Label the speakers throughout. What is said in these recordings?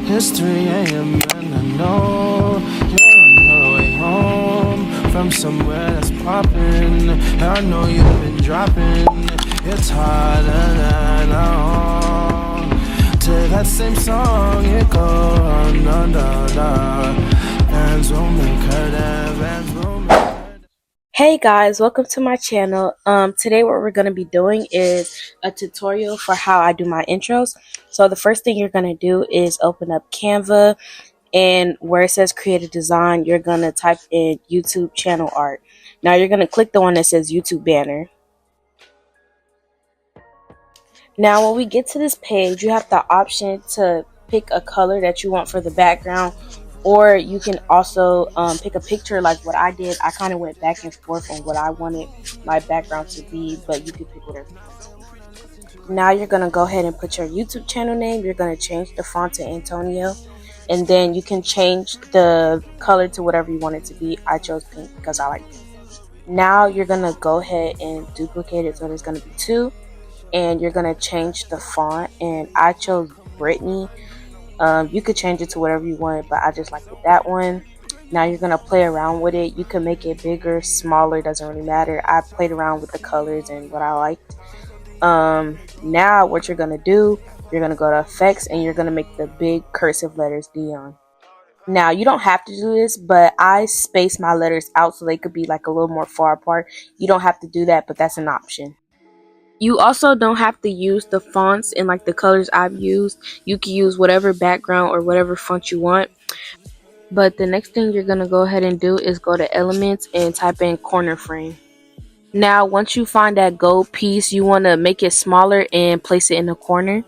Speaker 1: It's 3 a.m. and I know you're on your way home from somewhere that's poppin'. I know you've been dropping. It's harder than I know. To that same song, it goes on, Fans will make her dance, fans will make her.
Speaker 2: Hey guys, welcome to my channel. Today what we're going to be doing is a tutorial for how I do my intros. So the first thing you're going to do is open up Canva, and where it says create a design, you're going to type in YouTube channel art. Now you're going to click the one that says YouTube banner. Now when we get to this page, you have the option to pick a color that you want for the background, or you can also pick a picture like what I did. I kind of went back and forth on what I wanted my background to be, but you can pick whatever you want to be. Now you're going to go ahead and put your YouTube channel name. You're going to change the font to Antonio, and then you can change the color to whatever you want it to be. I chose pink because I like pink. Now you're going to go ahead and duplicate it, so there's going to be two, and you're going to change the font, and I chose Brittany. You could change it to whatever you want, but I just like that one. Now you're going to play around with it. You can make it bigger, smaller, doesn't really matter. I played around with the colors and what I liked. Now what you're going to do, you're going to go to effects, and you're going to make the big cursive letters Dion. Now you don't have to do this, but I space my letters out so they could be like a little more far apart. You don't have to do that, but that's an option. You also don't have to use the fonts and like the colors I've used. You can use whatever background or whatever font you want. But the next thing you're going to go ahead and do is go to elements and type in corner frame. Now once you find that gold piece, you want to make it smaller and place it in the corner.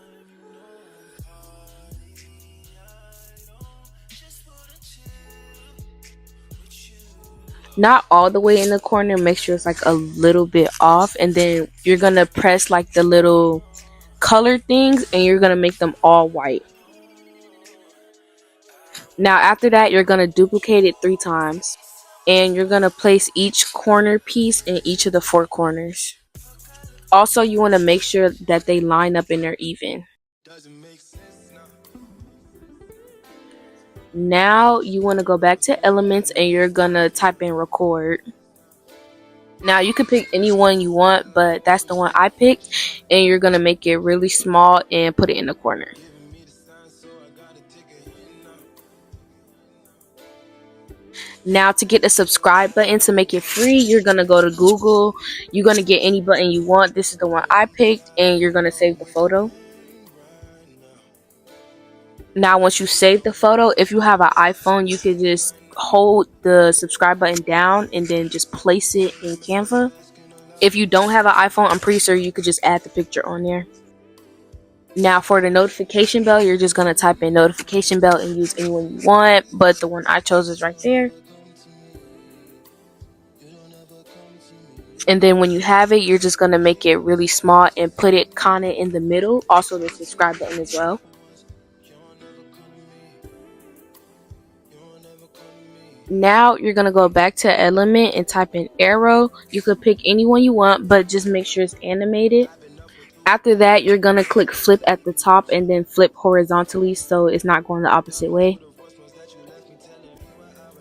Speaker 2: Not all the way in the corner, make sure it's like a little bit off, and then you're going to press like the little color things and you're going to make them all white. Now after that, you're going to duplicate it 3 times, and you're going to place each corner piece in each of the 4 corners. Also, you want to make sure that they line up and they're even. Now you want to go back to elements, and you're going to type in record. Now you can pick any one you want, but that's the one I picked, and you're going to make it really small and put it in the corner. Now to get the subscribe button, to make it free, you're going to go to Google. You're going to get any button you want. This is the one I picked, and you're going to save the photo. Now once you save the photo, if you have an iPhone, you can just hold the subscribe button down and then just place it in Canva. If you don't have an iPhone, I'm pretty sure you could just add the picture on there. Now for the notification bell, you're just going to type in notification bell and use any one you want, but the one I chose is right there. And then when you have it, you're just going to make it really small and put it kind of in the middle. Also the subscribe button as well. Now you're going to go back to element and type in arrow. You could pick any one you want, but just make sure it's animated. After that, you're going to click flip at the top and then flip horizontally so it's not going the opposite way.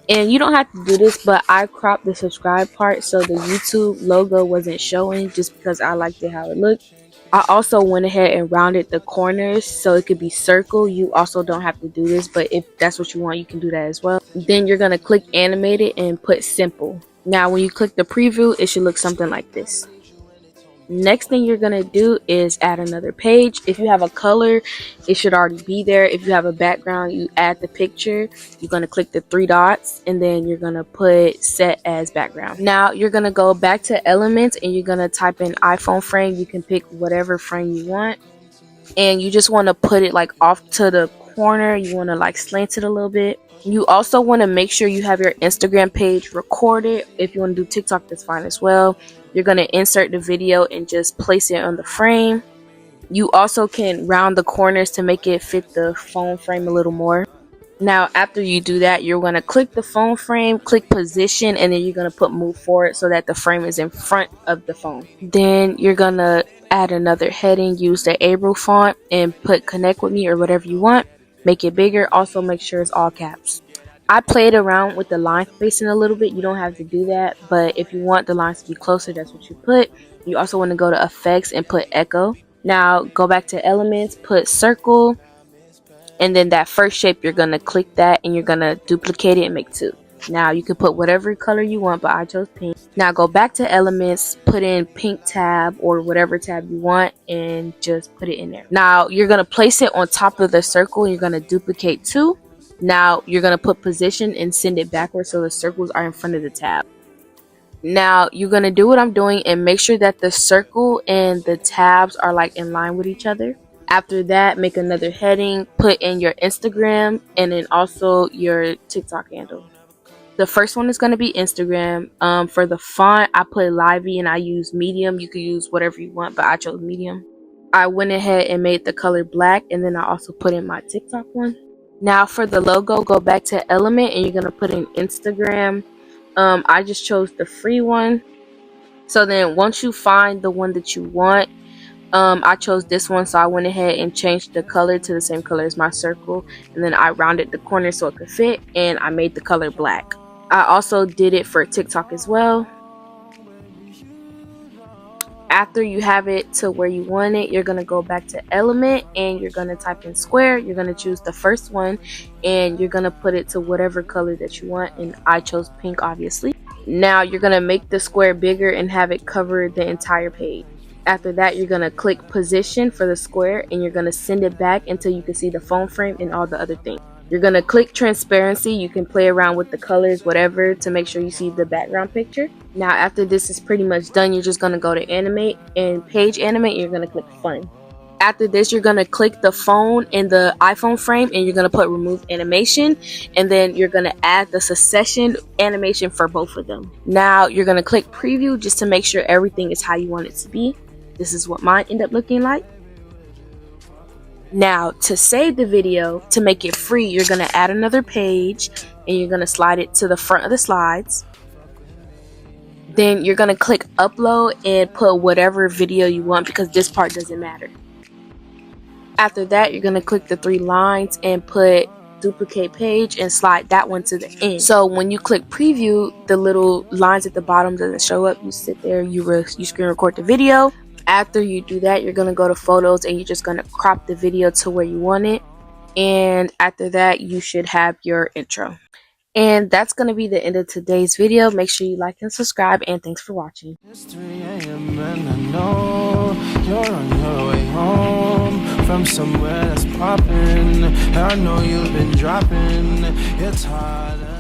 Speaker 2: And you don't have to do this, but I cropped the subscribe part so the YouTube logo wasn't showing, just because I liked it how it looked. I also went ahead and rounded the corners so it could be circle. You also don't have to do this, but if that's what you want, you can do that as well. Then you're going to click animated and put simple. Now when you click the preview, it should look something like this. Next thing you're going to do is add another page. If you have a color, it should already be there. If you have a background, you add the picture. You're going to click the 3 dots, and then you're going to put set as background. Now you're going to go back to elements, and you're going to type in iPhone frame. You can pick whatever frame you want, and you just want to put it like off to the corner. You want to like slant it a little bit. You also want to make sure you have your Instagram page recorded. If you want to do TikTok, that's fine as well. You're going to insert the video and just place it on the frame. You also can round the corners to make it fit the phone frame a little more. Now after you do that, you're going to click the phone frame, click position, and then you're going to put move forward so that the frame is in front of the phone. Then you're going to add another heading, use the April font, and put connect with me or whatever you want. make it bigger. Also make sure it's all caps. I played around with the line spacing a little bit. You don't have to do that, but if you want the lines to be closer, that's what you put. You also want to go to effects and put echo. Now go back to elements, put circle, and then that first shape, you're going to click that and you're going to duplicate it and make two. Now you can put whatever color you want, but I chose pink. Now go back to elements, put in pink tab or whatever tab you want, and just put it in there. Now you're going to place it on top of the circle. You're going to duplicate two. Now you're going to put position and send it backwards so the circles are in front of the tab. Now you're going to do what I'm doing and make sure that the circle and the tabs are like in line with each other. After that, make another heading, put in your Instagram and then also your TikTok handle. The first one is going to be Instagram. For the font, I put Lively and I use medium. You can use whatever you want, but I chose medium. I went ahead and made the color black, and then I also put in my TikTok one. Now for the logo, go back to element and you're going to put in Instagram. I just chose the free one. So then once you find the one that you want, I chose this one, so I went ahead and changed the color to the same color as my circle, and then I rounded the corner so it could fit, and I made the color black. I also did it for TikTok as well. After you have it to where you want it, you're going to go back to element and you're going to type in square. You're going to choose the first one and you're going to put it to whatever color that you want, and I chose pink obviously. Now you're going to make the square bigger and have it cover the entire page. After that, you're going to click position for the square and you're going to send it back until you can see the phone frame and all the other things. You're going to click transparency. You can play around with the colors, whatever, to make sure you see the background picture. Now, after this is pretty much done, you're just going to go to animate, and page animate, you're going to click fun. After this, you're going to click the phone in the iPhone frame and you're going to put remove animation, and then you're going to add the succession animation for both of them. Now, you're going to click preview just to make sure everything is how you want it to be. This is what mine ended up looking like. Now to save the video, to make it free, you're going to add another page and you're going to slide it to the front of the slides. Then you're going to click upload and put whatever video you want, because this part doesn't matter. After that, you're going to click the three lines and put duplicate page and slide that one to the end. So when you click preview, the little lines at the bottom doesn't show up. You sit there, you screen record the video. After you do that, you're going to go to photos and you're just going to crop the video to where you want it. And after that, you should have your intro. And that's going to be the end of today's video. Make sure you like and subscribe, and thanks for watching.
Speaker 1: It's 3 a.m. and I know you're on your way home from somewhere that's poppin'. I know you've been dropping. It's hard.